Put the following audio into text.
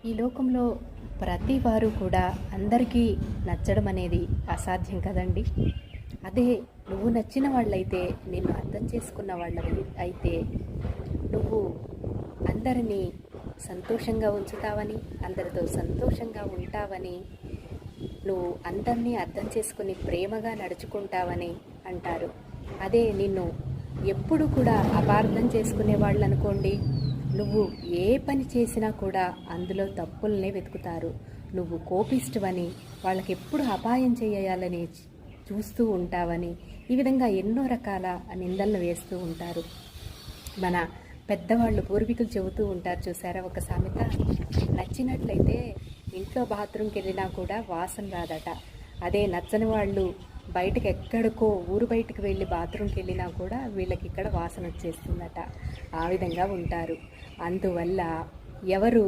ఈ లోకంలో ప్రతి వారు కూడా అందరికీ నచ్చడం అనేది అసాధ్యం కదండి. అదే నువ్వు నచ్చిన వాళ్ళైతే, నిన్ను అర్థం చేసుకున్న వాళ్ళవి అయితే, నువ్వు అందరినీ సంతోషంగా ఉంచుతావని, అందరితో సంతోషంగా ఉంటావని, నువ్వు అందరినీ అర్థం చేసుకుని ప్రేమగా నడుచుకుంటావని అంటారు. అదే నిన్ను ఎప్పుడు కూడా అపార్థం చేసుకునే వాళ్ళు అనుకోండి, నువ్వు ఏ పని చేసినా కూడా అందులో తప్పుల్నే వెతుకుతారు. నువ్వు కోపిష్టివని, వాళ్ళకి ఎప్పుడు అపాయం చేయాలని చూస్తూ ఉంటావని, ఈ విధంగా ఎన్నో రకాల నిందలను వేస్తూ ఉంటారు. మన పెద్దవాళ్ళు పూర్వీకులు చెబుతూ ఉంటారు చూసారా ఒక సామెత, నచ్చినట్లయితే ఇంట్లో బాత్రూమ్కి వెళ్ళినా కూడా వాసన రాదట. అదే నచ్చని వాళ్ళు బయటకు ఎక్కడికో ఊరు బయటకు వెళ్ళి బాత్రూమ్కి వెళ్ళినా కూడా వీళ్ళకి ఇక్కడ వాసన వచ్చేస్తుందట. ఆ విధంగా ఉంటారు. అందువల్ల ఎవరు